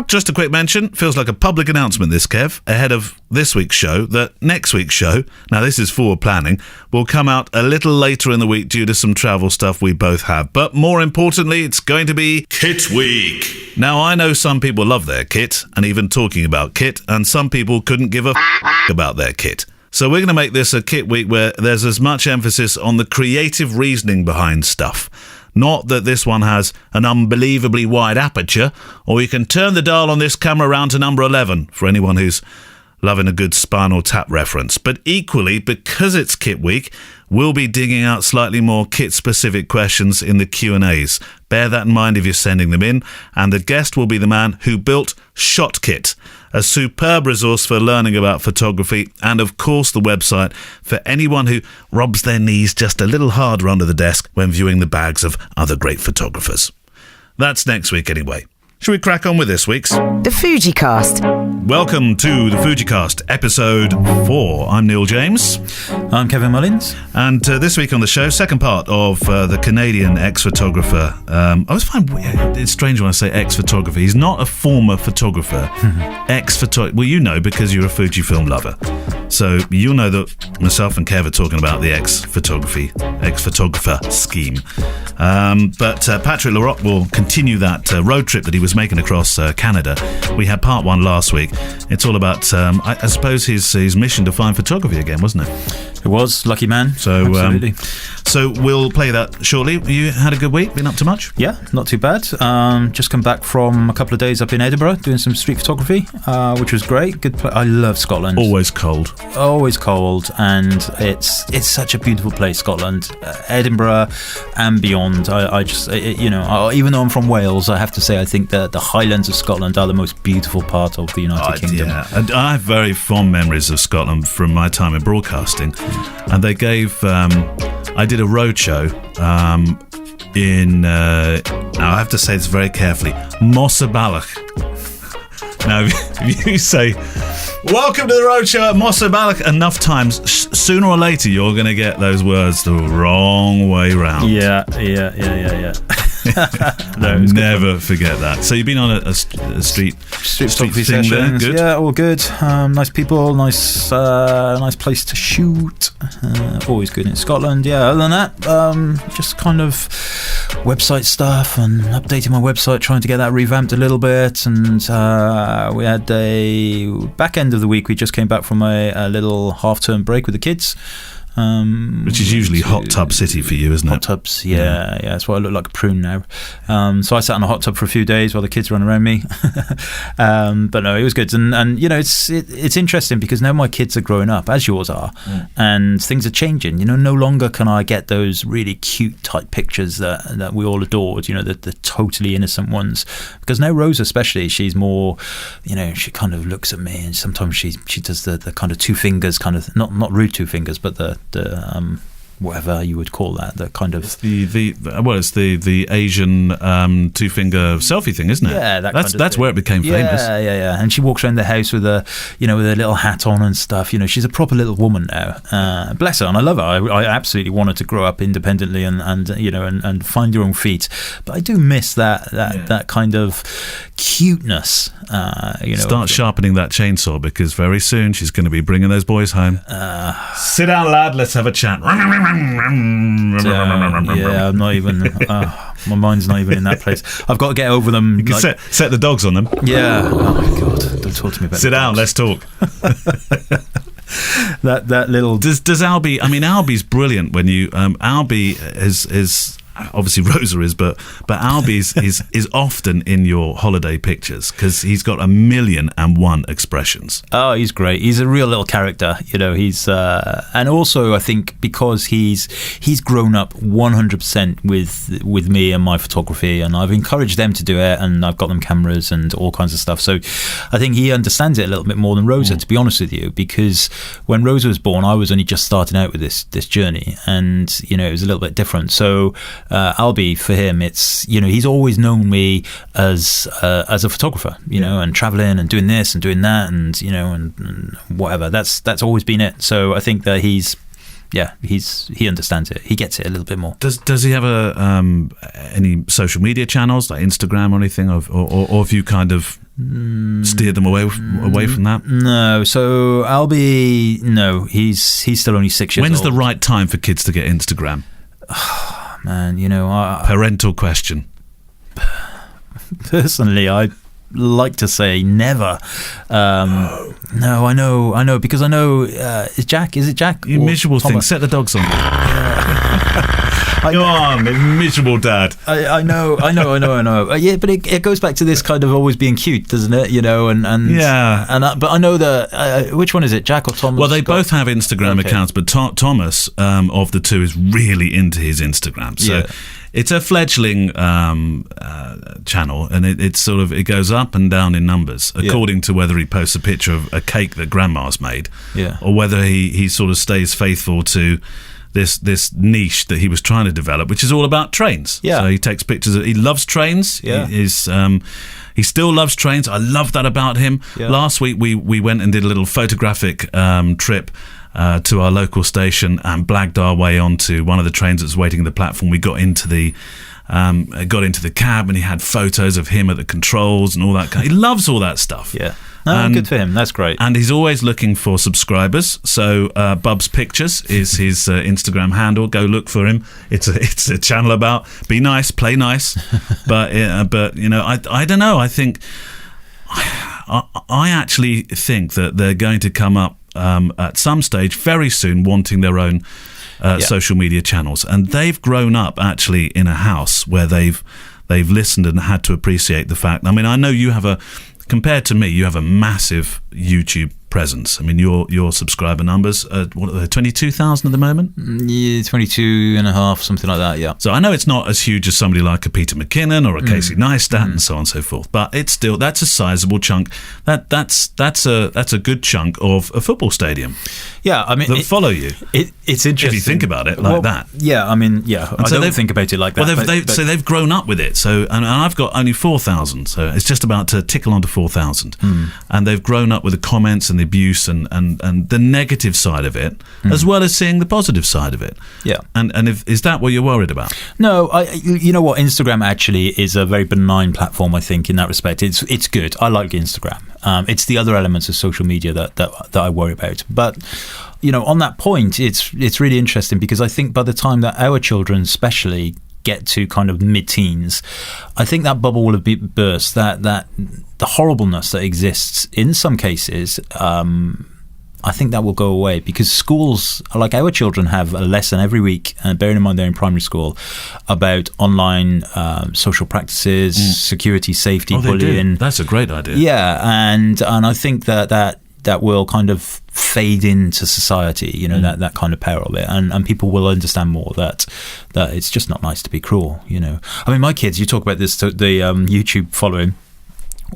Just a quick mention, feels like a public announcement this, Kev, ahead of this week's show, that next week's show, now this is forward planning, will come out a little later in the week due to some travel stuff we both have. But more importantly, it's going to be Kit Week. Now, I know some people love their kit, and even talking about kit, and some people couldn't give a about their kit. So we're going to make this a Kit Week where there's as much emphasis on the creative reasoning behind stuff. Not that this one has an unbelievably wide aperture, or you can turn the dial on this camera around to number 11 for anyone who's loving a good Spinal Tap reference. But equally, because it's Kit Week, we'll be digging out slightly more kit-specific questions in the Q&As. Bear that in mind if you're sending them in, and the guest will be the man who built ShotKit, a superb resource for learning about photography, and of course the website for anyone who rubs their knees just a little harder under the desk when viewing the bags of other great photographers. That's next week anyway. Should we crack on with this week's? The FujiCast. Welcome to the FujiCast, episode 4. I'm Neil James. I'm Kevin Mullins. And this week on the show, second part of the Canadian ex-photographer. I always find it's strange when I say ex-photographer. He's not a former photographer. Ex-photographer. Well, you know, because you're a Fujifilm lover. So you'll know that myself and Kev are talking about the ex-photographer scheme. But Patrick Laroque will continue that road trip that he was making across Canada. We had part 1 last week. It's all about, I suppose, his mission to find photography again, wasn't it? It was. Lucky man. So, absolutely. So we'll play that shortly. You had a good week? Been up to much? Yeah, not too bad. Just come back from a couple of days up in Edinburgh doing some street photography, which was great. Good. I love Scotland. Always cold. Always cold, and it's such a beautiful place, Scotland, Edinburgh, and beyond. I just, even though I'm from Wales, I have to say I think that the Highlands of Scotland are the most beautiful part of the United Kingdom. Yeah, and I have very fond memories of Scotland from my time in broadcasting, and they gave. I did a roadshow in. Now I have to say this very carefully. Mossaballoch. Now, if you say, welcome to the roadshow at Mossaballoch enough times, sooner or later you're going to get those words the wrong way round. Yeah. No, never forget that. So you've been on a street photography thing sessions. there? Good. Yeah, all good. Nice people, nice place to shoot. Always good in Scotland. Yeah, other than that, just kind of website stuff and updating my website, trying to get that revamped a little bit. And we had a back end of the week. We just came back from a little half-term break with the kids. Which is usually hot tub city for you, isn't it? Hot tubs, yeah. That's why I look like a prune now. So I sat in a hot tub for a few days while the kids run around me. But no, it was good. And it's interesting because now my kids are growing up, as yours are, and things are changing. No longer can I get those really cute type pictures that we all adored, the totally innocent ones. Because now Rose especially, she's more, she kind of looks at me and sometimes she does the kind of two fingers, kind of, not rude two fingers, but the whatever you would call that, the kind of it's the Asian two-finger selfie thing, isn't it? Yeah, that's where it became famous. Yeah. And she walks around the house with a with a little hat on and stuff. She's a proper little woman now. Bless her, and I love her. I absolutely want her to grow up independently and find her own feet. But I do miss that kind of cuteness. Start sharpening that chainsaw because very soon she's going to be bringing those boys home. Sit down, lad. Let's have a chat. I'm not even. My mind's not even in that place. I've got to get over them. You can set the dogs on them. Yeah. Oh my god! Don't talk to me about. Sit down. Let's talk. that little. Does Albie? I mean, Albie's brilliant. When you Albie is. Obviously Rosa is, but Albie is often in your holiday pictures because he's got 1,000,001 expressions. Oh, he's great. He's a real little character, he's and also I think because he's grown up 100% with me and my photography, and I've encouraged them to do it, and I've got them cameras and all kinds of stuff. So I think he understands it a little bit more than Rosa, to be honest with you, because when Rosa was born, I was only just starting out with this journey, and it was a little bit different. So Albie, for him, it's he's always known me as a photographer, and traveling and doing this and doing that, and and whatever. That's always been it. So I think that he's he understands it. He gets it a little bit more. Does he have any social media channels like Instagram or anything, or have you kind of steered them away from that? No. So Albie, no, he's still only 6 years old. When's the right time for kids to get Instagram? Man, Parental question. Personally, I like to say never. No, I know, because I know. Is it Jack? You miserable thing. Set the dogs on. Go on, miserable dad. I know. Yeah, but it goes back to this kind of always being cute, doesn't it? But I know that. Which one is it, Jack or Thomas? Well, they both have Instagram accounts, but Thomas of the two is really into his Instagram. So it's a fledgling channel, and it goes up and down in numbers according to whether he posts a picture of a cake that grandma's made, or whether he sort of stays faithful to this niche that he was trying to develop, which is all about trains. So he takes pictures. He loves trains. He still loves trains. I love that about him. Last week we went and did a little photographic trip to our local station and blagged our way onto one of the trains that was waiting at the platform. We got into the cab, and he had photos of him at the controls and all that. He loves all that stuff. Good for him. That's great. And he's always looking for subscribers. So Bub's Pictures is his Instagram handle. Go look for him. It's a channel about be nice, play nice. but I don't know. I think I actually think that they're going to come up at some stage very soon wanting their own social media channels, and they've grown up actually in a house where they've listened and had to appreciate the fact. I mean, I know you have compared to me, you have a massive YouTube presence. I mean, your subscriber numbers are 22,000 at the moment? 22 and a half, something like that, So I know it's not as huge as somebody like a Peter McKinnon or a Casey Neistat and so on and so forth, but it's still, that's a sizable chunk. That's a good chunk of a football stadium. I mean, that follow you. It's interesting if you think about it like that. I mean, I don't think about it like that. So they've grown up with it. So and I've got only 4,000, so it's just about to tickle onto 4,000, and they've grown up with the comments and the abuse and the negative side of it, as well as seeing the positive side of it. And is that what you're worried about? No, you know what? Instagram actually is a very benign platform, I think, in that respect. It's good. I like Instagram. It's the other elements of social media that I worry about. But on that point, it's really interesting, because I think by the time that our children especially get to kind of mid-teens, I think that bubble will have burst, that the horribleness that exists in some cases, I think that will go away, because schools, like our children, have a lesson every week, and bearing in mind they're in primary school, about online social practices, security, safety, bullying. That's a great idea. And I think that will kind of fade into society, that kind of power of it, and people will understand more that it's just not nice to be cruel. I mean, my kids, you talk about this, the YouTube following.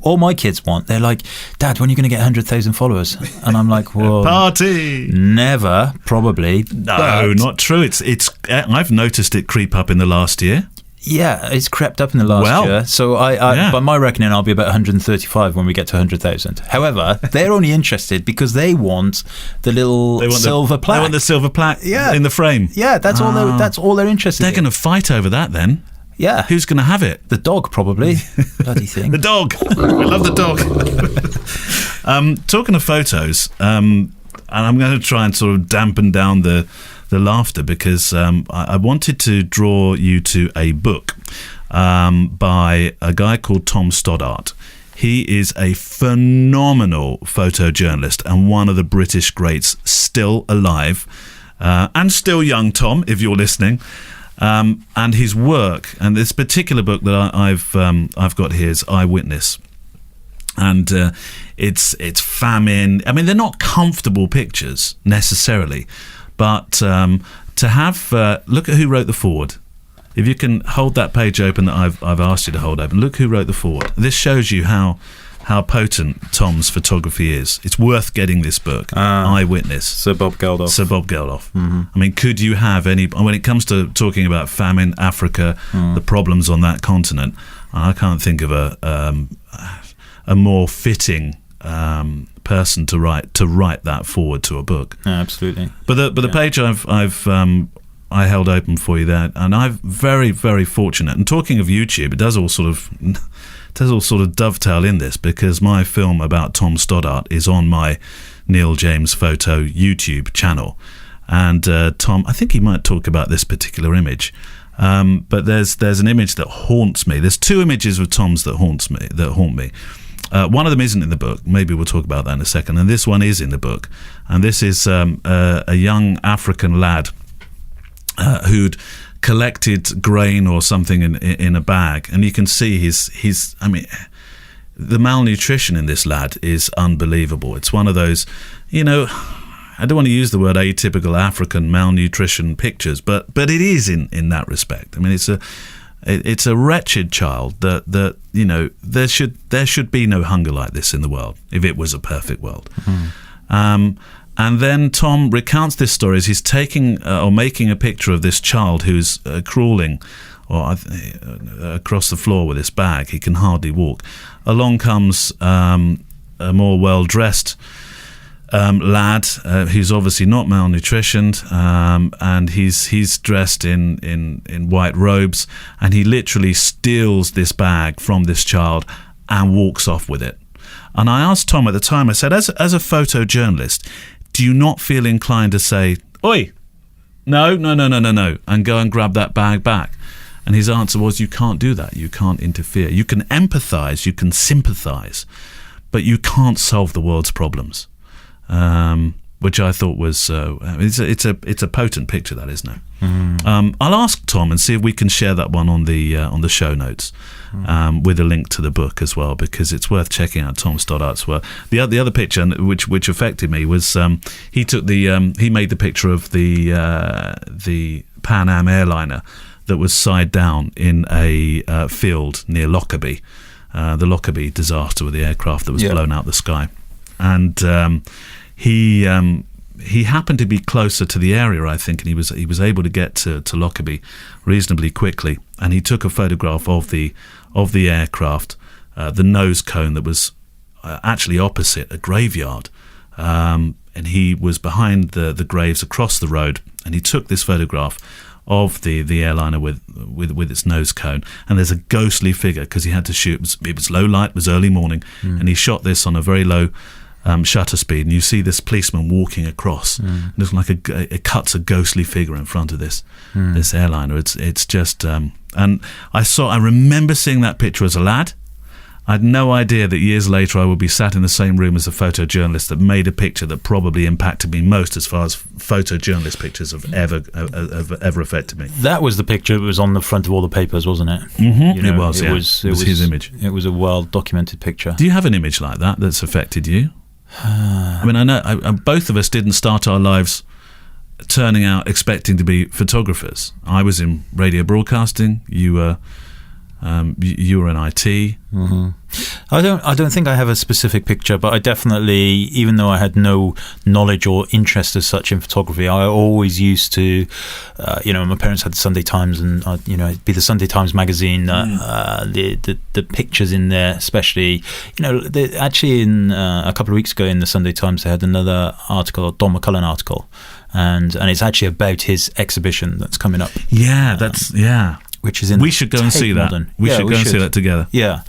All my kids want, they're like, Dad, when are you going to get 100,000 followers? And I'm like, well, party. Never, probably. No, not true. It's I've noticed it creep up in the last year. Yeah, it's crept up in the last year. So by my reckoning, I'll be about 135 when we get to 100,000. However, they're only interested because they want the little silver plaque. They want the silver plaque in the frame. Yeah, that's all they're interested in. They're going to fight over that then. Yeah. Who's going to have it? The dog, probably. Bloody thing. The dog. We love the dog. Talking of photos, and I'm going to try and sort of dampen down the laughter, because I wanted to draw you to a book by a guy called Tom Stoddart. He is a phenomenal photojournalist and one of the British greats still alive, and still young, Tom, if you're listening. And his work, and this particular book that I've got here is Eyewitness, and it's famine. I mean, they're not comfortable pictures necessarily, but to have look at who wrote the foreword. If you can hold that page open that I've asked you to hold open, look who wrote the foreword. This shows you how potent Tom's photography is. It's worth getting this book, Eyewitness. Sir Bob Geldof. Mm-hmm. I mean, could you have any... When it comes to talking about famine, Africa, the problems on that continent, I can't think of a more fitting person to write that forward to a book. Absolutely. But the page I held open for you there, and I'm very, very fortunate. And talking of YouTube, it does all sort of dovetail in this, because my film about Tom Stoddart is on my Neil James Photo YouTube channel. And Tom, I think he might talk about this particular image. But there's an image that haunts me. There's two images of Tom's that haunt me. One of them isn't in the book. Maybe we'll talk about that in a second. And this one is in the book. And this is a young African lad who'd collected grain or something in a bag, and you can see his. I mean, the malnutrition in this lad is unbelievable. It's one of those, I don't want to use the word atypical African malnutrition pictures, but it is in that respect. I mean, it's a wretched child that there should be no hunger like this in the world if it was a perfect world. Mm-hmm. And then Tom recounts this story as he's taking or making a picture of this child who's crawling across the floor with this bag. He can hardly walk. Along comes a more well-dressed lad who's obviously not malnutritioned, and he's dressed in white robes, and he literally steals this bag from this child and walks off with it. And I asked Tom at the time, I said, as a photojournalist, do you not feel inclined to say, "Oi, no," and go and grab that bag back? And his answer was, you can't do that. You can't interfere. You can empathise, you can sympathise, but you can't solve the world's problems. Which I thought was it's a potent picture, that, isn't it? Mm. I'll ask Tom and see if we can share that one on the show notes, with a link to the book as well, because it's worth checking out Tom Stoddart's work. The other picture which affected me was he made the picture of the Pan Am airliner that was side down in a field near Lockerbie, the Lockerbie disaster with the aircraft that was blown out the sky, and he happened to be closer to the area, I think, and he was able to get to Lockerbie reasonably quickly, and he took a photograph of the aircraft, the nose cone that was actually opposite a graveyard, and he was behind the graves across the road, and he took this photograph of the airliner with its nose cone, and there's a ghostly figure because he had to shoot. It was low light, it was early morning, and he shot this on a very low shutter speed, and you see this policeman walking across. It looks like it cuts a ghostly figure in front of this airliner. It's just and I remember seeing that picture as a lad. I had no idea that years later I would be sat in the same room as a photojournalist that made a picture that probably impacted me most as far as photojournalist pictures have ever affected me. That was the picture that was on the front of all the papers, wasn't it? Mm-hmm. It was his image. It was a well-documented picture. Do you have an image like that that's affected you? I mean, I know both of us didn't start our lives turning out expecting to be photographers. I was in radio broadcasting. You were in IT. Mm-hmm. I don't think I have a specific picture, but I definitely, even though I had no knowledge or interest as such in photography, I always used to, my parents had the Sunday Times, and it'd be the Sunday Times magazine. The pictures in there, especially, actually in a couple of weeks ago in the Sunday Times, they had another article, a Don McCullen article, and it's actually about his exhibition that's coming up. Yeah, which is in. We should go and see that. We should go and see that together. Yeah.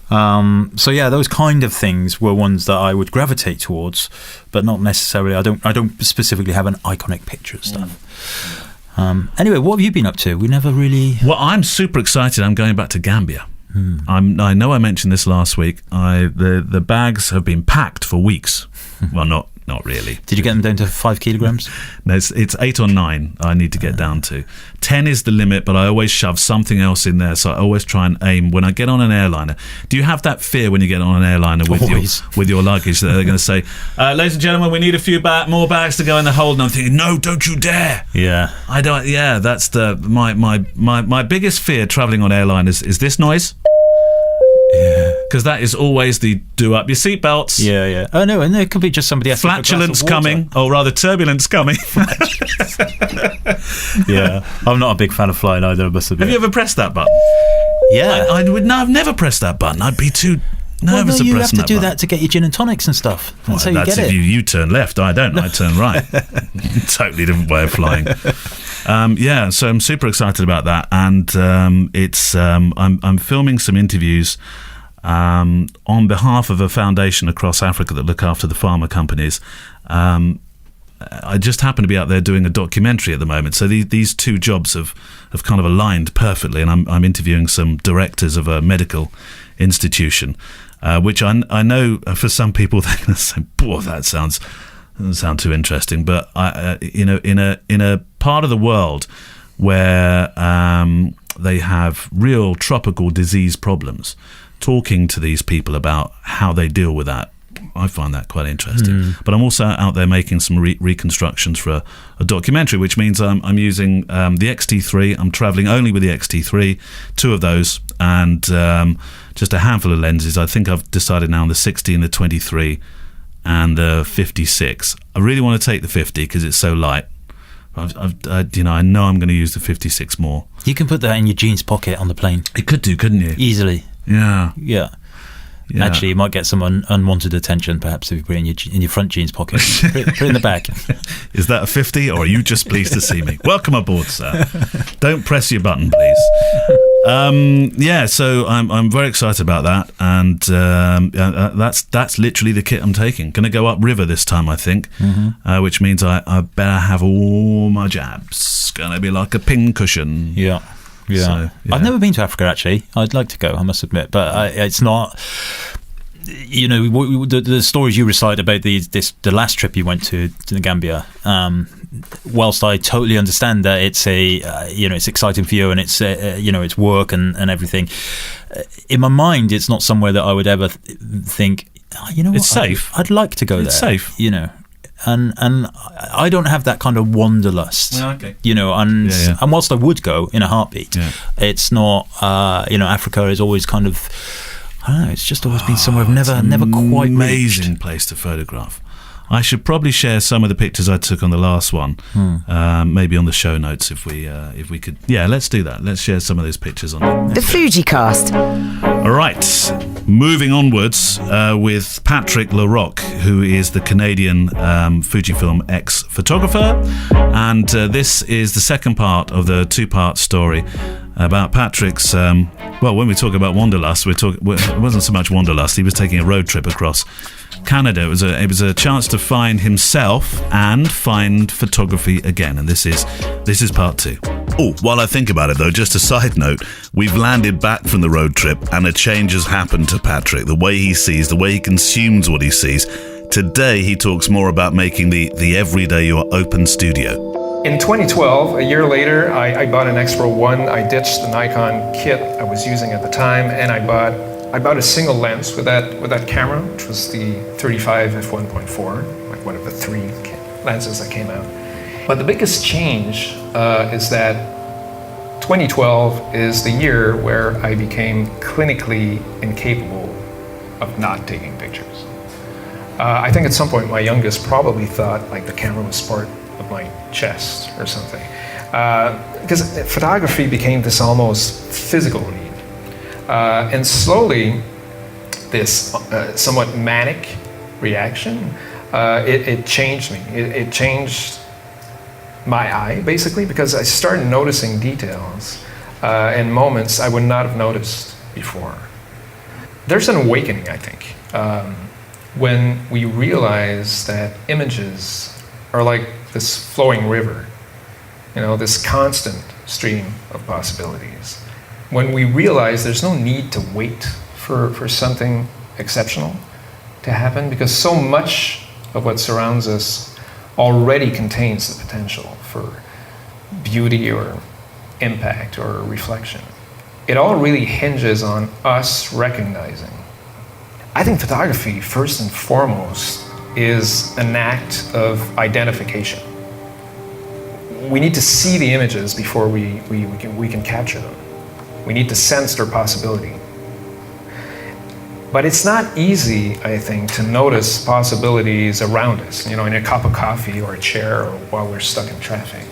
Those kind of things were ones that I would gravitate towards, but not necessarily. I don't specifically have an iconic picture of stuff. Anyway, what have you been up to? We never really. Well, I'm super excited. I'm going back to Gambia. I know I mentioned this last week. The bags have been packed for weeks. Well, not really. Did you get them down to 5 kilograms? No, it's 8 or 9 I need to get down to. 10 is the limit, but I always shove something else in there, so I always try and aim. When I get on an airliner, do you have that fear when you get on an airliner with your luggage that they're going to say, ladies and gentlemen, we need a few more bags to go in the hold? And I'm thinking, no, don't you dare. Yeah. I don't. Yeah, that's my biggest fear travelling on airliners is this noise. Yeah, because that is always the do up your seatbelts. Yeah. Oh no, and there could be just somebody asking flatulence coming, or rather turbulence coming. Yeah, I'm not a big fan of flying either. I must admit. Have you ever pressed that button? Yeah, I've never pressed that button. I'd be too nervous you have pressing to do button. that to get your gin and tonics and stuff. That's how you That's get if it. you turn left. I don't. I turn right. Totally different way of flying. So I'm super excited about that, and I'm filming some interviews on behalf of a foundation across Africa that look after the pharma companies. I just happen to be out there doing a documentary at the moment, so these two jobs have kind of aligned perfectly, and I'm interviewing some directors of a medical institution, which I know for some people they're going to say, "Boy, that doesn't sound too interesting." But in a part of the world where they have real tropical disease problems, talking to these people about how they deal with that, I find that quite interesting. But I'm also out there making some reconstructions for a documentary, which means I'm using the XT3. I'm traveling only with the XT3, 2 of those, and just a handful of lenses. I think I've decided now on the 60 and the 23 and the 56. I really want to take the 50 because it's so light. I know I'm going to use the 56 more. You can put that in your jeans pocket on the plane. You could do, couldn't you? Easily. Yeah. Actually, you might get some unwanted attention, perhaps, if you put it in your front jeans pocket. Put it in the back. Is that a 50, or are you just pleased to see me? Welcome aboard, sir. Don't press your button, please. So I'm very excited about that, and that's literally the kit I'm taking. Going to go upriver this time, I think, which means I better have all my jabs. Going to be like a pincushion. Yeah. Yeah. So, I've never been to Africa, actually. I'd like to go, I must admit, but it's not. The stories you recite about the last trip you went to the Gambia. Whilst I totally understand that it's it's exciting for you and it's it's work and everything. In my mind, it's not somewhere that I would ever think. It's safe. I'd like to go there. It's safe. And I don't have that kind of wanderlust, okay. And whilst I would go in a heartbeat, it's not, Africa is always kind of, I don't know, it's just always been somewhere I've never quite amazing reached. place to photograph. I should probably share some of the pictures I took on the last one, maybe on the show notes if we could. Yeah, let's do that. Let's share some of those pictures on The FujiCast. All right, moving onwards with Patrick Laroque, who is the Canadian Fujifilm ex-photographer, and this is the second part of the 2-part story about Patrick's. When we talk about wanderlust, it wasn't so much wanderlust. He was taking a road trip across Canada. It was a chance to find himself and find photography again, and this is part 2. Oh, while I think about it though, just a side note, we've landed back from the road trip and a change has happened to Patrick. The way he sees, the way he consumes what he sees. Today he talks more about making the everyday or open studio. In 2012, a year later, I bought an X-Pro 1. I ditched the Nikon kit I was using at the time, and I bought a single lens with that camera, which was the 35 f1.4, like one of the 3 lenses that came out. But the biggest change is that 2012 is the year where I became clinically incapable of not taking pictures. I think at some point my youngest probably thought like the camera was part of my chest or something. Because photography became this almost physical need. And slowly, this somewhat manic reaction, it changed me. It changed my eye, basically, because I started noticing details and moments I would not have noticed before. There's an awakening, I think, when we realize that images are like this flowing river, this constant stream of possibilities. When we realize there's no need to wait for something exceptional to happen, because so much of what surrounds us already contains the potential for beauty or impact or reflection. It all really hinges on us recognizing. I think photography, first and foremost, is an act of identification. We need to see the images before we can capture them. We need to sense their possibility. But it's not easy, I think, to notice possibilities around us, in a cup of coffee or a chair or while we're stuck in traffic.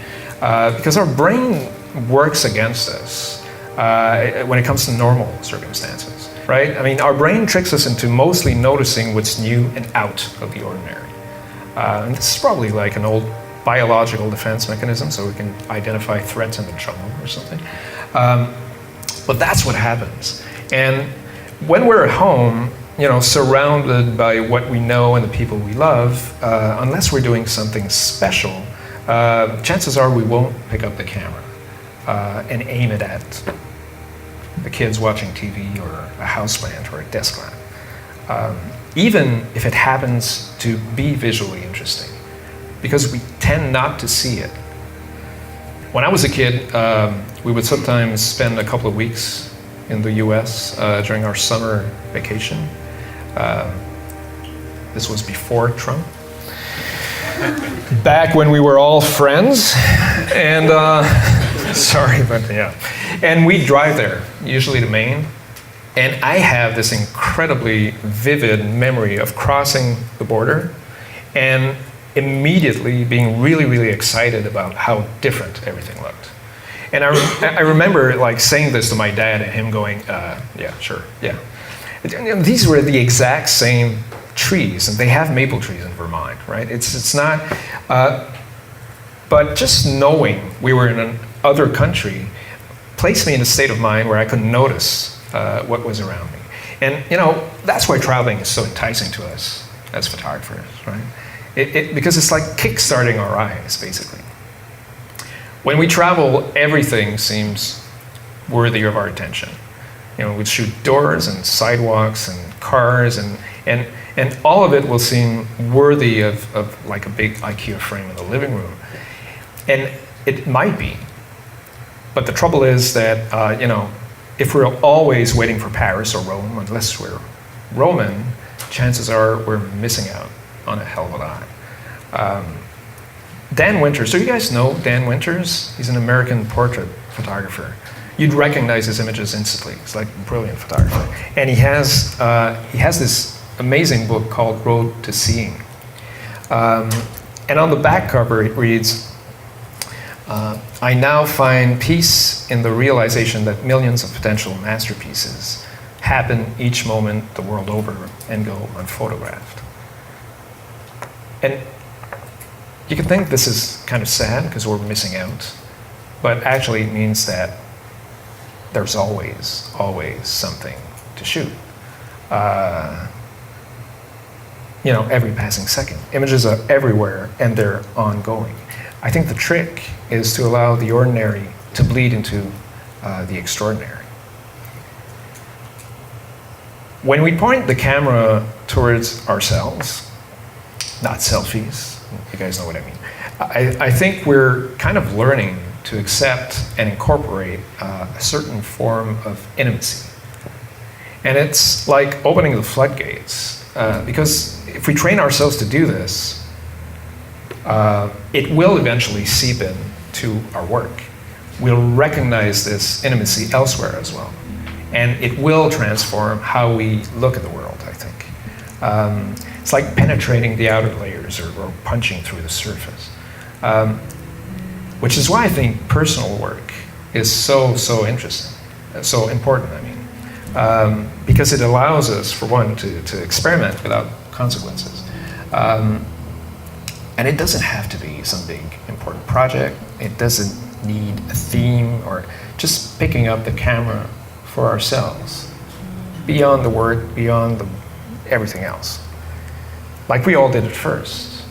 Because our brain works against us when it comes to normal circumstances. right? I mean, our brain tricks us into mostly noticing what's new and out of the ordinary. And this is probably like an old biological defense mechanism, so we can identify threats in the jungle or something. But that's what happens. And when we're at home, surrounded by what we know and the people we love, unless we're doing something special, chances are we won't pick up the camera and aim it at the kids watching TV or a houseplant or a desk lamp, even if it happens to be visually interesting, because we tend not to see it. When I was a kid, we would sometimes spend a couple of weeks in the US during our summer vacation. This was before Trump. Back when we were all friends, and sorry, but yeah. And we'd drive there, usually to Maine, and I have this incredibly vivid memory of crossing the border and immediately being really, really excited about how different everything looked. And I remember like saying this to my dad and him going, yeah, sure, yeah. These were the exact same trees, and they have maple trees in Vermont, right? It's not, but just knowing we were in another country placed me in a state of mind where I could notice what was around me. And that's why traveling is so enticing to us as photographers, right? Because it's like kick-starting our eyes, basically. When we travel, everything seems worthy of our attention. We'd shoot doors and sidewalks and cars, and all of it will seem worthy of like a big IKEA frame in the living room. And it might be. But the trouble is that, if we're always waiting for Paris or Rome, unless we're Roman, chances are we're missing out on a hell of a lot. Dan Winters, so you guys know Dan Winters? He's an American portrait photographer. You'd recognize his images instantly. He's like a brilliant photographer. And he has this amazing book called Road to Seeing. And on the back cover it reads, I now find peace in the realization that millions of potential masterpieces happen each moment the world over and go unphotographed. And you can think this is kind of sad because we're missing out, but actually it means that there's always something to shoot. Every passing second. Images are everywhere and they're ongoing. I think the trick is to allow the ordinary to bleed into the extraordinary. When we point the camera towards ourselves, not selfies, you guys know what I mean. I think we're kind of learning to accept and incorporate a certain form of intimacy. And it's like opening the floodgates, because if we train ourselves to do this, it will eventually seep into our work. We'll recognize this intimacy elsewhere as well. And it will transform how we look at the world, I think. It's like penetrating the outer layers or punching through the surface. Which is why I think personal work is so interesting, so important, I mean. Because it allows us, for one, to experiment without consequences. And it doesn't have to be some big, important project. It doesn't need a theme or just picking up the camera for ourselves, beyond the work, beyond everything else. Like we all did at first.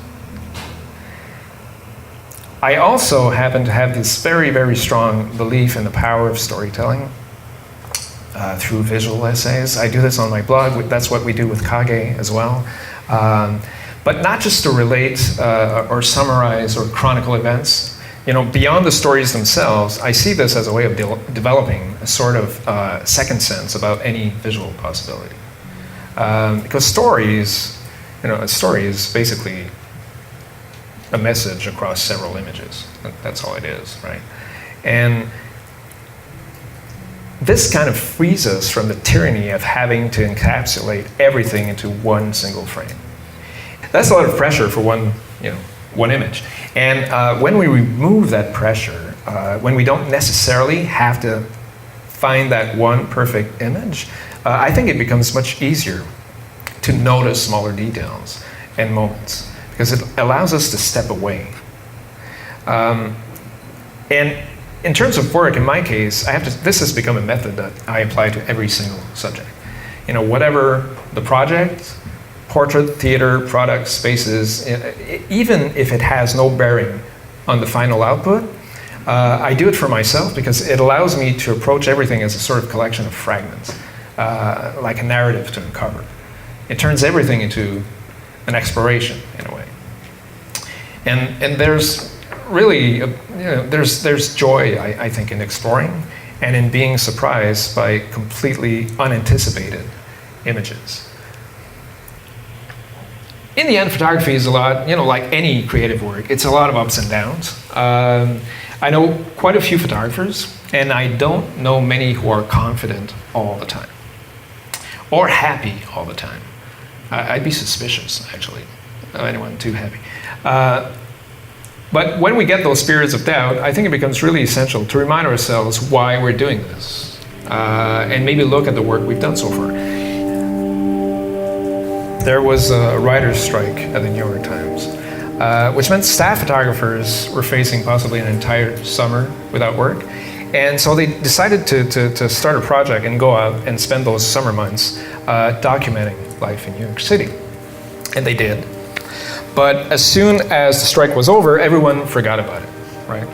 I also happen to have this very, very strong belief in the power of storytelling through visual essays. I do this on my blog. That's what we do with Kage as well. But not just to relate or summarize or chronicle events. Beyond the stories themselves, I see this as a way of developing a sort of second sense about any visual possibility. Because stories, a story is basically a message across several images. That's all it is, right? And this kind of frees us from the tyranny of having to encapsulate everything into one single frame. That's a lot of pressure for one image. And when we remove that pressure, when we don't necessarily have to find that one perfect image, I think it becomes much easier to notice smaller details and moments because it allows us to step away. And in terms of work, in my case, this has become a method that I apply to every single subject. Whatever the project, portrait, theater, products, spaces, even if it has no bearing on the final output, I do it for myself because it allows me to approach everything as a sort of collection of fragments, like a narrative to uncover. It turns everything into an exploration in a way. And there's really, there's joy, I think, in exploring and in being surprised by completely unanticipated images. In the end, photography is a lot, like any creative work, it's a lot of ups and downs. I know quite a few photographers, and I don't know many who are confident all the time or happy all the time. I'd be suspicious, actually, of anyone too happy. But when we get those periods of doubt, I think it becomes really essential to remind ourselves why we're doing this, and maybe look at the work we've done so far. There was a writer's strike at the New York Times, which meant staff photographers were facing possibly an entire summer without work. And so they decided to start a project and go out and spend those summer months documenting life in New York City. And they did. But as soon as the strike was over, everyone forgot about it, right?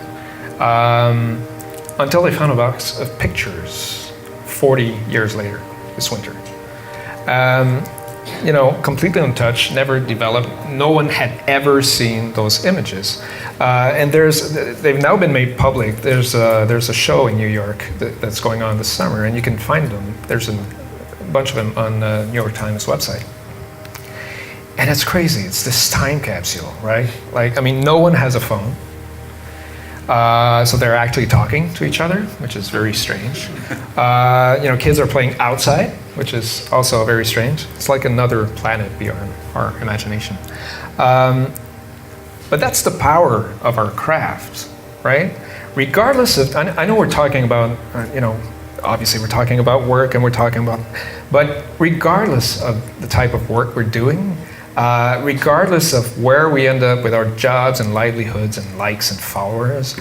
Until they found a box of pictures 40 years later, this winter. Completely untouched, never developed. No one had ever seen those images. And they've now been made public. There's a show in New York that's going on this summer, and you can find them. There's a bunch of them on the New York Times website. And it's crazy. It's this time capsule, right? No one has a phone. So they're actually talking to each other, which is very strange. Kids are playing outside, which is also very strange. It's like another planet beyond our imagination. But that's the power of our craft, right? Regardless of, I know we're talking about, obviously we're talking about work and but regardless of the type of work we're doing, regardless of where we end up with our jobs and livelihoods and likes and followers,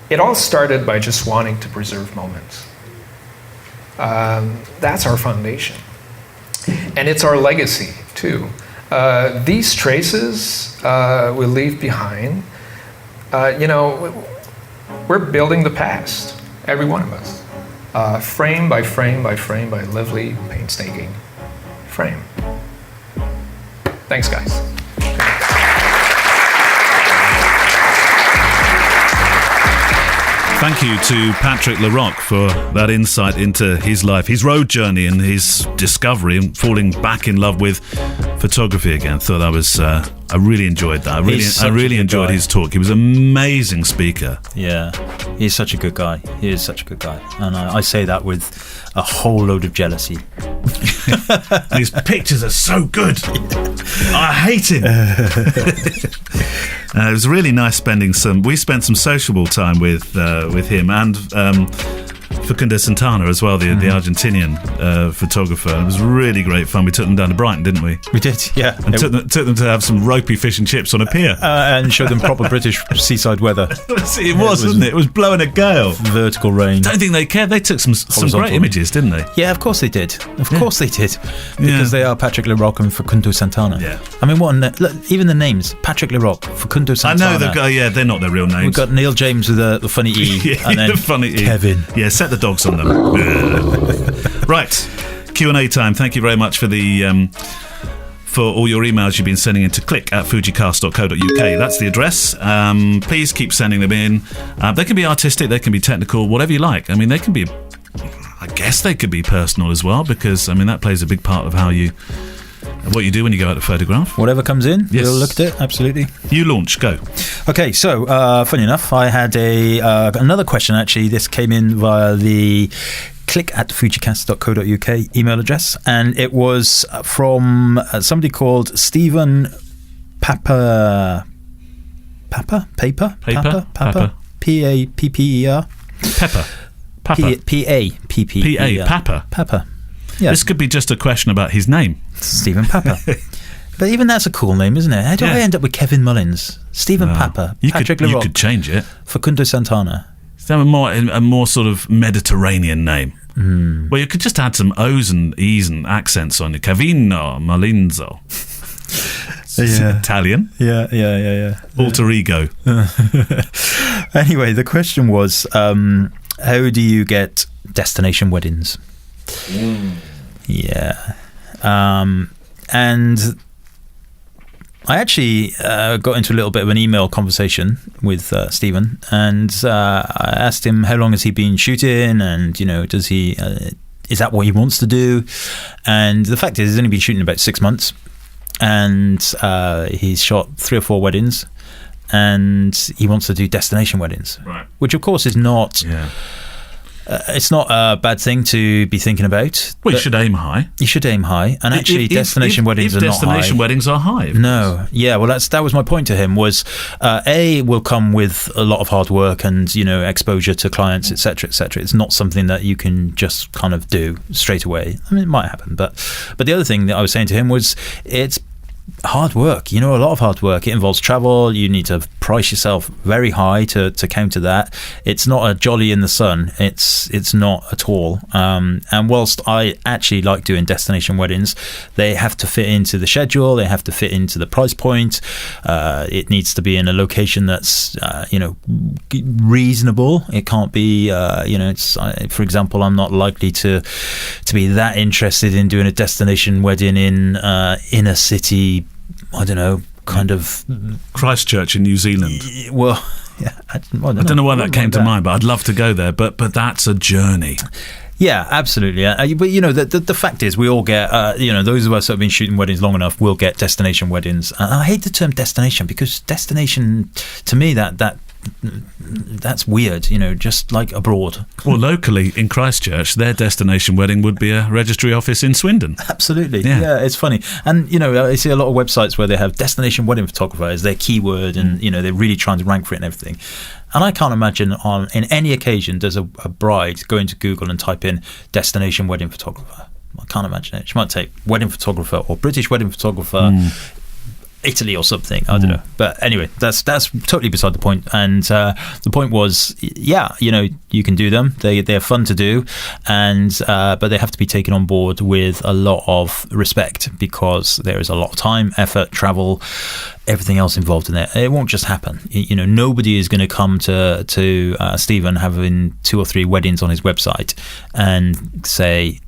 it all started by just wanting to preserve moments. That's our foundation. And it's our legacy, too. These traces we leave behind, we're building the past, every one of us, frame by frame by frame by lively, painstaking frame. Thanks, guys. Thank you to Patrick Laroque for that insight into his life, his road journey and his discovery and falling back in love with photography again. Thought that was, I really enjoyed that. I really enjoyed his talk. He was an amazing speaker. Yeah, he's such a good guy. He is such a good guy. And I say that with a whole load of jealousy. These pictures are so good. I hate him. It was really nice we spent some sociable time with him and Facundo Santana as well, the Argentinian photographer. It was really great fun. We took them down to Brighton, didn't we? We did, yeah. And took them to have some ropey fish and chips on a pier. And showed them proper British seaside weather. It was, wasn't it? It was blowing a gale. Vertical rain. Don't think they cared. They took some great images, didn't they? Yeah, of course they did. Of course they did. Because they are Patrick Laroque and Facundo Santana. Yeah. I mean, look, even the names. Patrick Laroque, Facundo Santana. I know, they're not their real names. We've got Neil James with the funny E. And then the funny E. Kevin. Yeah, set the dogs on them. Right, Q&A time. Thank you very much for all your emails you've been sending in to click@fujicast.co.uk. That's the address. Please keep sending them in. They can be artistic, they can be technical, whatever you like. I mean, they can be, I guess they could be personal as well, because I mean that plays a big part of what you do when you go out to photograph. Whatever comes in, yes. We'll look at it, absolutely. You launch, go. Okay, so funny enough, I had another question actually. This came in via the click@fujicast.co.uk email address, and it was from somebody called Stephen Papper. Papper? Papper? Papper? Papper? Papper? P-A-P-P-E-R? Pepper. P-A-P-P-E-R. P-P-E-R. Papa. Papa. Yeah. This could be just a question about his name. Stephen Papa. But even that's a cool name, isn't it? How do I end up with Kevin Mullins, Stephen Papa, Patrick You Laroque, could change it. Facundo Santana? Is that a more sort of Mediterranean name? Well, you could just add some O's and E's and accents on it. Cavino, Malinzo. Yeah. Italian. Yeah. Alter ego. Anyway, the question was, how do you get destination weddings? Yeah. And I actually got into a little bit of an email conversation with Stephen, and I asked him how long has he been shooting, and does he is that what he wants to do? And the fact is, he's only been shooting about 6 months, and he's shot 3 or 4 weddings, and he wants to do destination weddings, right? Which of course is not. Yeah. It's not a bad thing to be thinking about. Well, you should aim high. You should aim high, and actually, destination weddings are not high. Destination weddings are high. No, yeah. Well, that was my point to him. Was A will come with a lot of hard work and exposure to clients, etc., etc. It's not something that you can just kind of do straight away. I mean, it might happen, but the other thing that I was saying to him was it's hard work, a lot of hard work. It involves travel. You need to price yourself very high to counter that. It's not a jolly in the sun. It's not at all. And whilst I actually like doing destination weddings, they have to fit into the schedule. They have to fit into the price point. It needs to be in a location that's reasonable. It can't be it's for example, I'm not likely to be that interested in doing a destination wedding in inner city, I don't know, kind of Christchurch in New Zealand. Well, yeah, I don't know why that came to mind, but I'd love to go there. But that's a journey. Yeah, absolutely. But the fact is, we all get those of us that have been shooting weddings long enough will get destination weddings. And I hate the term destination because destination, to me, that's weird, just like abroad. Well, locally in Christchurch, their destination wedding would be a registry office in Swindon. Absolutely. Yeah, it's funny. And, I see a lot of websites where they have destination wedding photographer as their keyword and, they're really trying to rank for it and everything. And I can't imagine in any occasion does a bride go into Google and type in destination wedding photographer. I can't imagine it. She might take wedding photographer or British wedding photographer, Italy or something. I don't know. But anyway, that's totally beside the point. And the point was, you can do them. They're fun to do, and but they have to be taken on board with a lot of respect because there is a lot of time, effort, travel, everything else involved in it. It won't just happen. Nobody is going to come to Stephen having 2 or 3 weddings on his website and say,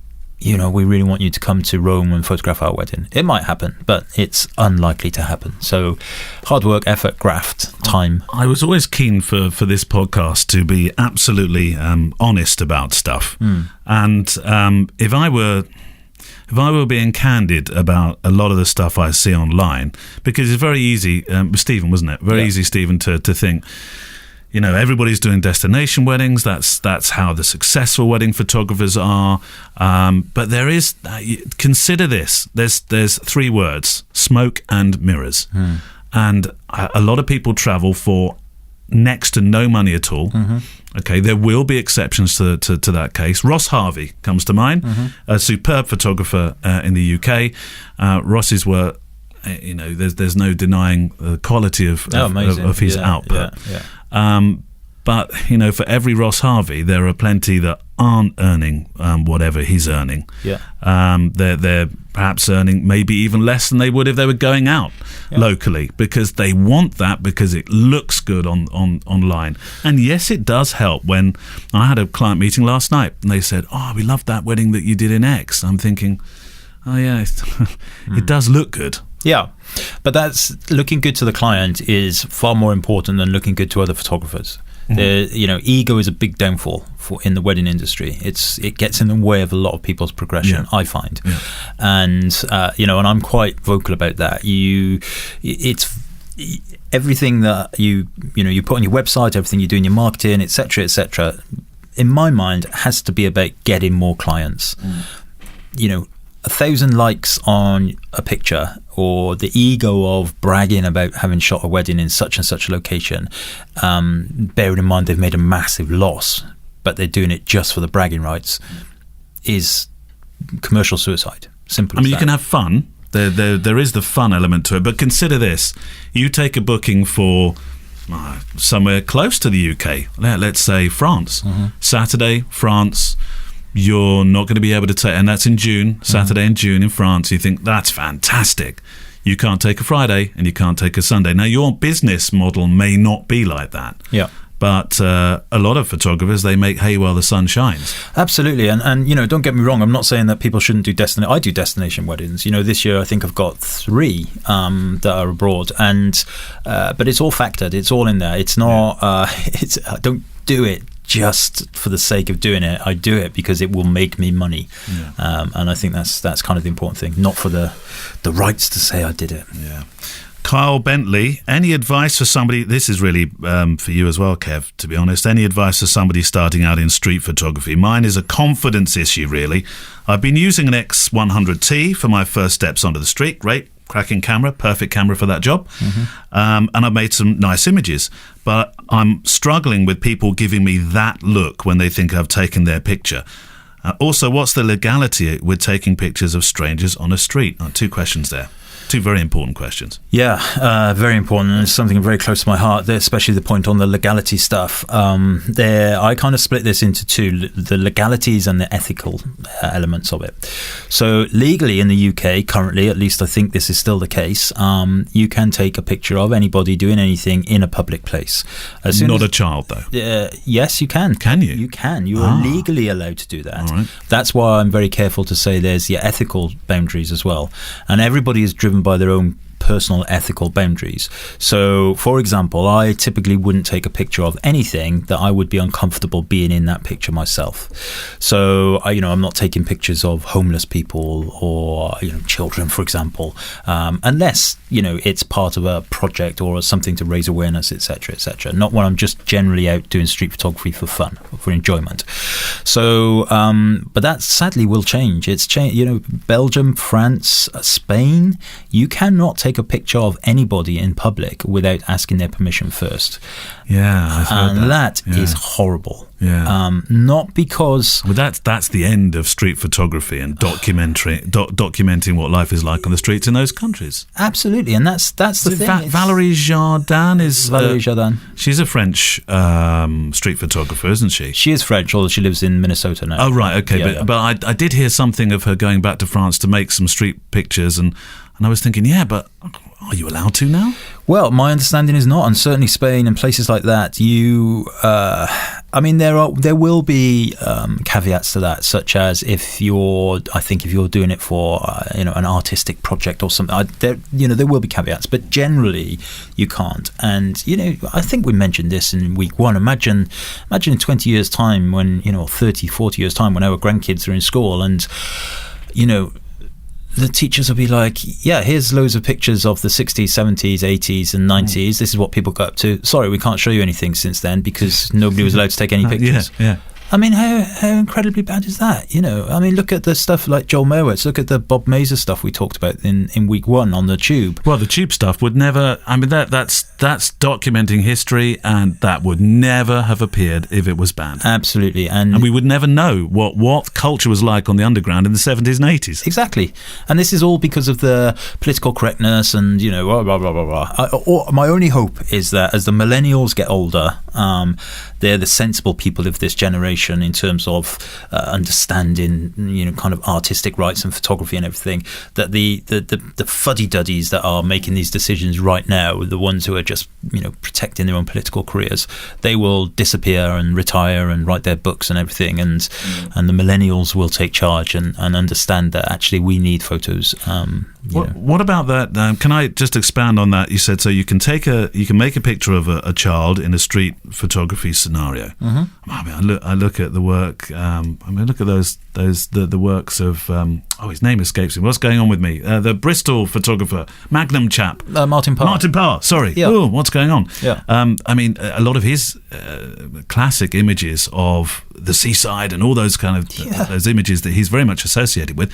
we really want you to come to Rome and photograph our wedding. It might happen, but it's unlikely to happen. So hard work, effort, graft, time. I was always keen for this podcast to be absolutely honest about stuff. And if I were being candid about a lot of the stuff I see online, because it's very easy, Stephen, wasn't it? Very easy, Stephen, to think, everybody's doing destination weddings. That's how the successful wedding photographers are. But there is, consider this. There's 3 words: smoke and mirrors. And a lot of people travel for next to no money at all. Okay, there will be exceptions to that case. Ross Harvey comes to mind, a superb photographer in the UK. Ross's work, there's no denying the quality of his output. But for every Ross Harvey, there are plenty that aren't earning whatever he's earning. They're perhaps earning maybe even less than they would if they were going out locally, because they want that because it looks good on online. And yes, it does help. When I had a client meeting last night and they said, we loved that wedding that you did in X. I'm thinking, it does look good. Yeah, but that's looking good to the client is far more important than looking good to other photographers. Ego is a big downfall in the wedding industry. It gets in the way of a lot of people's progression, I find. And and I'm quite vocal about that. It's everything that you put on your website, everything you do in your marketing, etc., etc. in my mind has to be about getting more clients. 1,000 likes on a picture, or the ego of bragging about having shot a wedding in such and such a location, bearing in mind they've made a massive loss but they're doing it just for the bragging rights, is commercial suicide. Simple. I mean, as you that. can have fun. There is the fun element to it, but consider this: you take a booking for somewhere close to the UK. Let's say France. Saturday, France. You're not going to be able to take, and that's in June. Saturday in June in France. You think that's fantastic. You can't take a Friday and you can't take a Sunday. Now, your business model may not be like that. Yeah. But a lot of photographers, they make hay while the sun shines. Absolutely. And you know, don't get me wrong, I'm not saying that people shouldn't do I do destination weddings. You know, this year I think I've got 3 that are abroad, and but it's all factored. It's all in there. It's not. I don't do it just for the sake of doing it. I do it because it will make me money, and I think that's kind of the important thing. Not for the rights to say I did it. Yeah. Kyle Bentley, any advice for somebody, this is really for you as well, Kev, to be honest, any advice for somebody starting out in street photography? Mine is a confidence issue, really. I've been using an X100T for my first steps onto the street. Great, cracking camera, perfect camera for that job. And I've made some nice images. But I'm struggling with people giving me that look when they think I've taken their picture. Also, what's the legality with taking pictures of strangers on a street? 2 questions there. 2 very important questions. Yeah, very important, and it's something very close to my heart, especially the point on the legality stuff. I kind of split this into 2, the legalities and the ethical elements of it. So legally in the UK, currently, at least I think this is still the case, you can take a picture of anybody doing anything in a public place. Not a child, though. Yes, you can. Can you? You can. You are legally allowed to do that. All right. That's why I'm very careful to say there's the ethical boundaries as well. And everybody is driven by their own personal ethical boundaries. So, for example, I typically wouldn't take a picture of anything that I would be uncomfortable being in that picture myself. So, I'm not taking pictures of homeless people or children, for example, unless it's part of a project or something to raise awareness, etc., etc. Not when I'm just generally out doing street photography for fun, for enjoyment. So, but that sadly will change. It's changed. Belgium, France, Spain. You cannot take a picture of anybody in public without asking their permission first. Yeah, I've heard and that is horrible. Yeah. Not because... Well, that's the end of street photography and documenting what life is like on the streets in those countries. Absolutely, and that's the thing. Valerie Jardin is... Valerie Jardin. She's a French street photographer, isn't she? She is French, although she lives in Minnesota now. Oh, right, okay. But I did hear something of her going back to France to make some street pictures, and I was thinking, but are you allowed to now? Well, my understanding is not, and certainly Spain and places like that. There will be caveats to that, such as if you're doing it for an artistic project or something. There will be caveats, but generally you can't. And I think we mentioned this in week 1. Imagine in 20 years' time, when 30, 40 years' time, when our grandkids are in school, and the teachers will be like, here's loads of pictures of the 60s, 70s, 80s and 90s. This is what people got up to. Sorry, we can't show you anything since then because nobody was allowed to take any pictures. Yeah. I mean, how incredibly bad is that? Look at the stuff like Joel Mowatz. Look at the Bob Mazur stuff we talked about in week 1 on the Tube. Well, the Tube stuff would never... that's documenting history, and that would never have appeared if it was banned. Absolutely. And we would never know what culture was like on the underground in the 70s and 80s. Exactly. And this is all because of the political correctness and, blah, blah, blah, blah, blah. My only hope is that as the millennials get older, they're the sensible people of this generation in terms of understanding, kind of artistic rights and photography and everything, that the fuddy-duddies that are making these decisions right now, the ones who are just, protecting their own political careers, they will disappear and retire and write their books and everything, and the millennials will take charge and understand that actually we need photos. What about that? Can I just expand on that? You said so you can make a picture of a child in a street photography scenario. I look at the work. Look at the works of. His name escapes me. What's going on with me? The Bristol photographer, Magnum chap, Martin Parr. Martin Parr. Sorry. Yeah. Oh, what's going on? Yeah. A lot of his classic images of the seaside and all those kind of those images that he's very much associated with.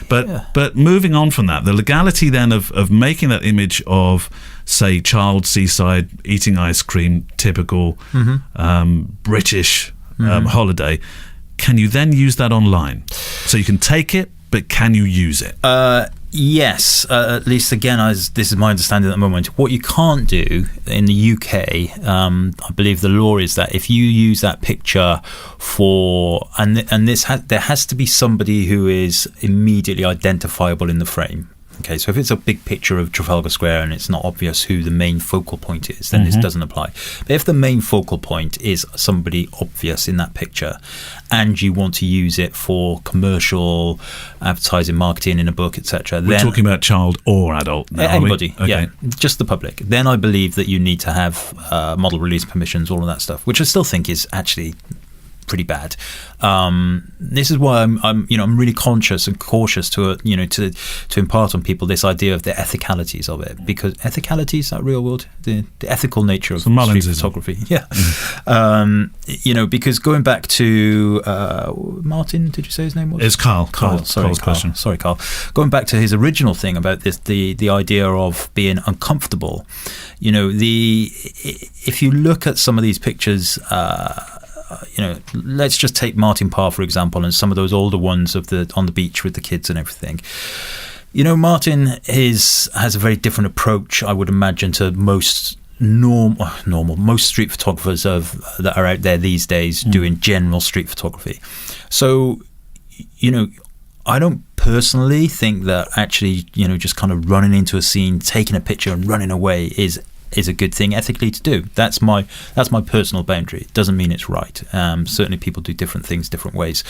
But moving on from that, the legality then of making that image of, say, child seaside eating ice cream, typical British holiday, can you then use that online? So you can take it, but can you use it? Yes, at least again, this is my understanding at the moment. What you can't do in the UK, I believe the law is that if you use that picture for, there has to be somebody who is immediately identifiable in the frame. Okay, so if it's a big picture of Trafalgar Square and it's not obvious who the main focal point is, then this doesn't apply. But if the main focal point is somebody obvious in that picture and you want to use it for commercial advertising, marketing in a book, etc. We're talking about child or adult now, anybody, okay. Yeah, just the public. Then I believe that you need to have model release permissions, all of that stuff, which I still think is actually pretty bad. This is why I'm really conscious and cautious to impart on people this idea of the ethicalities of it, because ethicality is that real word, the ethical nature of street photography. Yeah, because going back to Martin, did you say his name was? It's Carl. Sorry, Carl. Sorry, Carl. Going back to his original thing about this, the idea of being uncomfortable. If you look at some of these pictures. Let's just take Martin Parr, for example, and some of those older ones on the beach with the kids and everything. Martin has a very different approach, I would imagine, to most most street photographers that are out there these days doing general street photography. So, I don't personally think that actually, just kind of running into a scene, taking a picture and running away is a good thing ethically to do. That's my personal boundary. It doesn't mean it's right. Certainly people do different things different ways.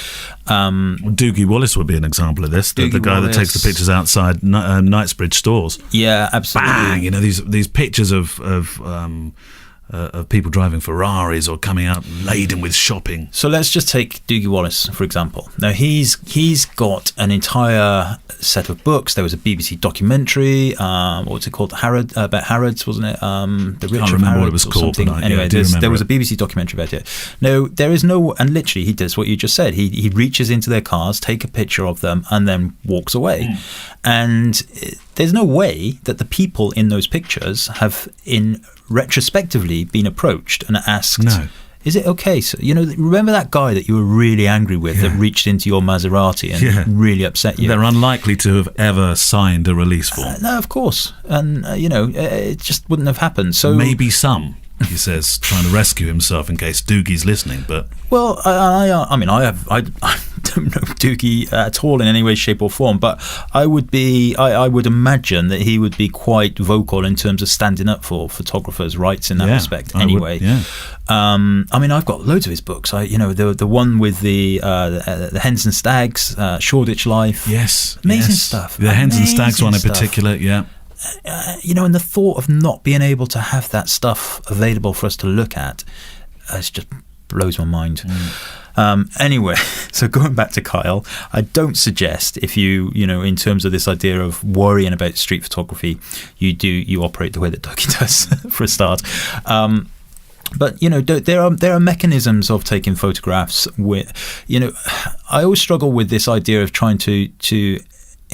Doogie Wallace would be an example of this. The guy that takes the pictures outside Knightsbridge stores. Yeah, absolutely. Bang! These pictures of people driving Ferraris or coming out laden with shopping. So let's just take Doogie Wallace, for example. Now, he's got an entire set of books. There was a BBC documentary, what's it called? About Harrods, wasn't it? The Rich I can't remember what it was called. Anyway, there was a BBC documentary about it. No, there is no, and literally he does what you just said. He reaches into their cars, take a picture of them, and then walks away. And there's no way that the people in those pictures have retrospectively been approached and asked, is it okay? So, remember that guy that you were really angry with that reached into your Maserati and really upset you? They're unlikely to have ever signed a release form. No, of course. And, it just wouldn't have happened. So maybe some, he says, trying to rescue himself in case Doogie's listening. But well, I don't know Doogie at all in any way, shape or form, but I would imagine that he would be quite vocal in terms of standing up for photographers' rights in that respect anyway. I've got loads of his books. The one with the Hens and Stags, Shoreditch Life. Yes. Amazing stuff. The Hens and Stags one in particular, yeah. And the thought of not being able to have that stuff available for us to look at, it just blows my mind. Anyway, so going back to Kyle, I don't suggest if you in terms of this idea of worrying about street photography, you operate the way that Dougie does for a start. But there are mechanisms of taking photographs with, I always struggle with this idea of trying to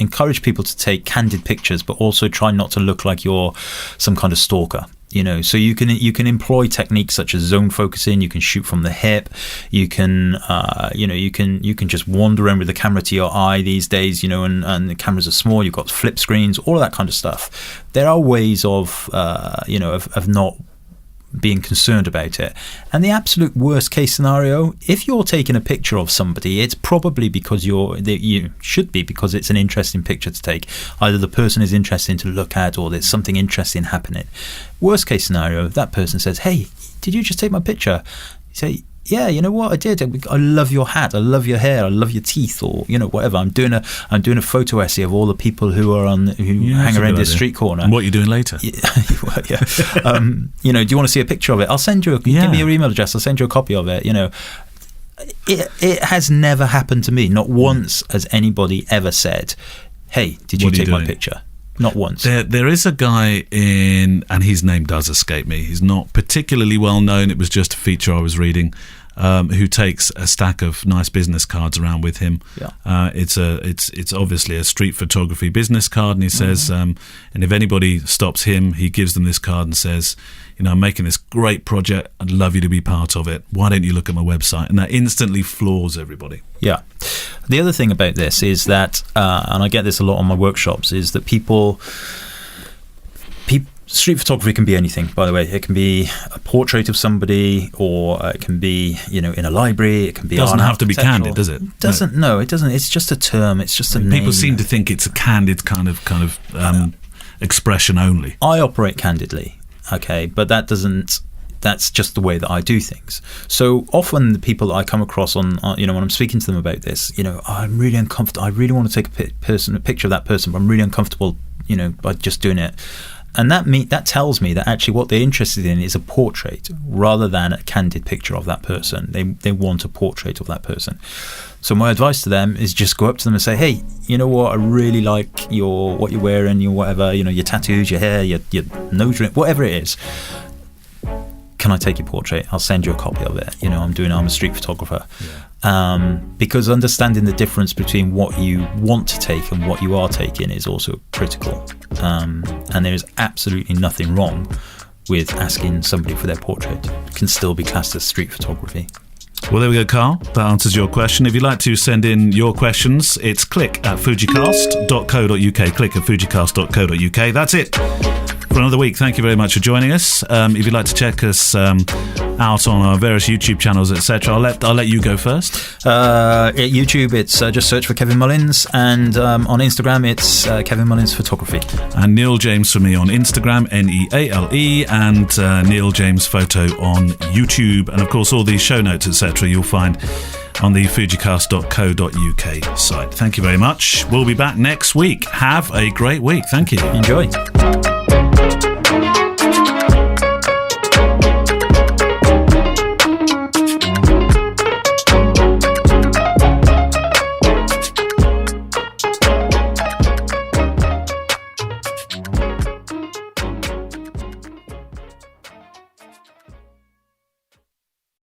encourage people to take candid pictures, but also try not to look like you're some kind of stalker. So you can employ techniques such as zone focusing. You can shoot from the hip. You can you can just wander around with the camera to your eye these days. And the cameras are small. You've got flip screens, all of that kind of stuff. There are ways of not being concerned about it. And the absolute worst case scenario, if you're taking a picture of somebody, it's probably because you should be, because it's an interesting picture to take. Either the person is interesting to look at, or there's something interesting happening. Worst case scenario, if that person says, "Hey, did you just take my picture?" You say, "Yeah, you know what, I did. I love your hat, I love your hair, I love your teeth," or whatever. I'm doing a photo essay of all the people who hang around this street corner. And what you're doing later? Do you want to see a picture of it? I'll send you. Give me your email address. I'll send you a copy of it. It has never happened to me. Not once has anybody ever said, "Hey, did you take my picture?" Not once. There is a guy and his name does escape me. He's not particularly well known. It was just a feature I was reading. who takes a stack of nice business cards around with him. Yeah. It's obviously a street photography business card, and he says, and if anybody stops him, he gives them this card and says, I'm making this great project. I'd love you to be part of it. Why don't you look at my website? And that instantly floors everybody. Yeah. The other thing about this is that, and I get this a lot on my workshops, is that people street photography can be anything, by the way. It can be a portrait of somebody, or it can be, in a library. It can be. Doesn't have to be candid, does it? No, it doesn't. It's just a term. It's just a name. People seem to think it's a candid kind of expression only. I operate candidly, okay, but that's just the way that I do things. So often the people that I come across on, when I'm speaking to them about this, I'm really uncomfortable. I really want to take a picture of that person, but I'm really uncomfortable, by just doing it. And that tells me that actually what they're interested in is a portrait rather than a candid picture of that person. They want a portrait of that person. So my advice to them is just go up to them and say, hey, you know what? I really like what you're wearing, your whatever, your tattoos, your hair, your nose ring, whatever it is. Can I take your portrait? I'll send you a copy of it. I'm a street photographer. Yeah. Because understanding the difference between what you want to take and what you are taking is also critical. And there is absolutely nothing wrong with asking somebody for their portrait. It can still be classed as street photography. Well, there we go, Carl. That answers your question. If you'd like to send in your questions, it's click at fujicast.co.uk. Click at fujicast.co.uk. That's it for another week. Thank you very much for joining us. If you'd like to check us out on our various YouTube channels, etc., I'll let you go first. At YouTube, it's just search for Kevin Mullins, and on Instagram, it's Kevin Mullins Photography. And Neil James for me on Instagram, Neale, and Neil James Photo on YouTube. And of course, all these show notes, etc., you'll find on the fujicast.co.uk site. Thank you very much. We'll be back next week. Have a great week. Thank you. Enjoy.